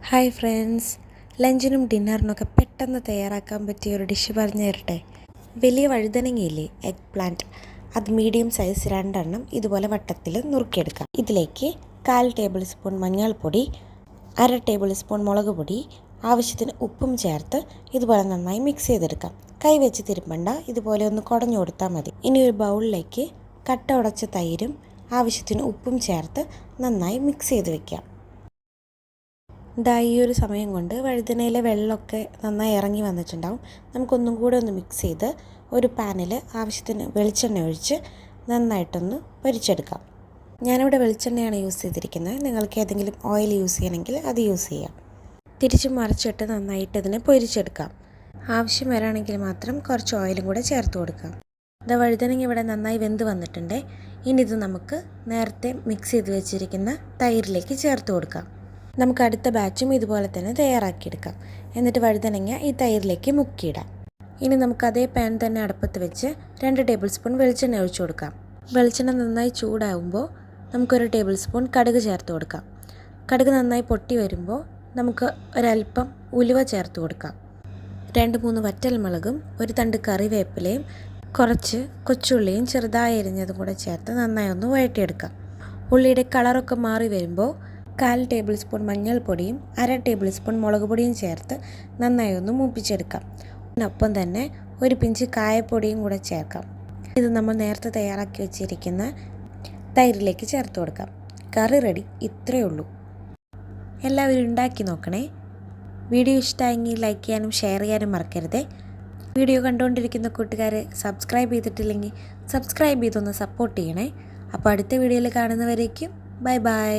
Hi friends, ലഞ്ചിനും ഡിന്നറിനൊക്കെ പെട്ടെന്ന് തയ്യാറാക്കാൻ പറ്റിയ ഒരു ഡിഷ് പറഞ്ഞു തരട്ടെ. വലിയ വഴുതനങ്ങയില്ലേ, എഗ് പ്ലാന്റ്, അത് മീഡിയം സൈസ് 2 ഇതുപോലെ വട്ടത്തിൽ നുറുക്കിയെടുക്കാം. ഇതിലേക്ക് 1/4 ടേബിൾ സ്പൂൺ മഞ്ഞൾപ്പൊടി, 1/2 ടേബിൾ സ്പൂൺ മുളക് പൊടി, ആവശ്യത്തിന് ഉപ്പും ചേർത്ത് ഇതുപോലെ നന്നായി മിക്സ് ചെയ്തെടുക്കാം. കൈ വെച്ച് തിരുമ്പണ്ട, ഇതുപോലെ ഒന്ന് കുടഞ്ഞു കൊടുത്താൽ മതി. ഇനി ഒരു ബൗളിലേക്ക് കട്ട ഉടച്ച തൈരും ആവശ്യത്തിന് ഉപ്പും ചേർത്ത് നന്നായി മിക്സ് ചെയ്ത് വെക്കാം. ഈ ഒരു സമയം കൊണ്ട് വഴുതനയിലെ വെള്ളമൊക്കെ നന്നായി ഇറങ്ങി വന്നിട്ടുണ്ടാവും. നമുക്കൊന്നും കൂടെ ഒന്ന് മിക്സ് ചെയ്ത് ഒരു പാനിൽ ആവശ്യത്തിന് വെളിച്ചെണ്ണ ഒഴിച്ച് നന്നായിട്ടൊന്ന് പൊരിച്ചെടുക്കാം. ഞാനിവിടെ വെളിച്ചെണ്ണയാണ് യൂസ് ചെയ്തിരിക്കുന്നത്. നിങ്ങൾക്ക് ഏതെങ്കിലും ഓയിൽ യൂസ് ചെയ്യണമെങ്കിൽ അത് യൂസ് ചെയ്യാം. തിരിച്ച് മറിച്ചിട്ട് നന്നായിട്ട് ഇതിനെ പൊരിച്ചെടുക്കാം. ആവശ്യം വരാണെങ്കിൽ മാത്രം കുറച്ച് ഓയിലും കൂടെ ചേർത്ത് കൊടുക്കാം. വഴുതനങ്ങ ഇവിടെ നന്നായി വെന്ത് വന്നിട്ടുണ്ട്. ഇനി ഇത് നമുക്ക് നേരത്തെ മിക്സ് ചെയ്ത് വെച്ചിരിക്കുന്ന തൈരിലേക്ക് ചേർത്ത് കൊടുക്കാം. നമുക്ക് അടുത്ത ബാച്ചും ഇതുപോലെ തന്നെ തയ്യാറാക്കിയെടുക്കാം. എന്നിട്ട് വഴുതനങ്ങ ഈ തൈരിലേക്ക് മുക്കിയിടാം. ഇനി നമുക്ക് അതേ പാൻ തന്നെ അടുപ്പത്ത് വെച്ച് 2 ടേബിൾ സ്പൂൺ വെളിച്ചെണ്ണ ഒഴിച്ചു കൊടുക്കാം. വെളിച്ചെണ്ണ നന്നായി ചൂടാകുമ്പോൾ നമുക്കൊരു ടേബിൾ സ്പൂൺ കടുക് ചേർത്ത് കൊടുക്കാം. കടുക് നന്നായി പൊട്ടി വരുമ്പോൾ നമുക്ക് ഒരല്പം ഉലുവ ചേർത്ത് കൊടുക്കാം. 2-3 വറ്റൽമുളകും ഒരു തണ്ട് കറിവേപ്പിലയും കുറച്ച് കൊച്ചുള്ളിയും ചെറുതായി അരിഞ്ഞതും കൂടെ ചേർത്ത് നന്നായി ഒന്ന് വഴറ്റിയെടുക്കാം. ഉള്ളിയുടെ കളറൊക്കെ മാറി വരുമ്പോൾ 1/4 ടേബിൾ സ്പൂൺ മഞ്ഞൾപ്പൊടിയും 1/2 ടേബിൾ സ്പൂൺ മുളക് പൊടിയും ചേർത്ത് നന്നായി ഒന്ന് മൂപ്പിച്ചെടുക്കാം. അതിനൊപ്പം തന്നെ ഒരു പിഞ്ച് കായപ്പൊടിയും കൂടെ ചേർക്കാം. ഇത് നമ്മൾ നേരത്തെ തയ്യാറാക്കി വെച്ചിരിക്കുന്ന തൈരിലേക്ക് ചേർത്ത് കൊടുക്കാം. കറി റെഡി. ഇത്രയേ ഉള്ളൂ. എല്ലാവരും ഉണ്ടാക്കി നോക്കണേ. വീഡിയോ ഇഷ്ടമായെങ്കിൽ ലൈക്ക് ചെയ്യാനും ഷെയർ ചെയ്യാനും മറക്കരുതേ. വീഡിയോ കണ്ടുകൊണ്ടിരിക്കുന്ന കൂട്ടുകാർ സബ്സ്ക്രൈബ് ചെയ്തിട്ടില്ലെങ്കിൽ സബ്സ്ക്രൈബ് ചെയ്തൊന്ന് സപ്പോർട്ട് ചെയ്യണേ. അപ്പോൾ അടുത്ത വീഡിയോയിൽ കാണുന്നവരേക്കും ബൈ ബൈ.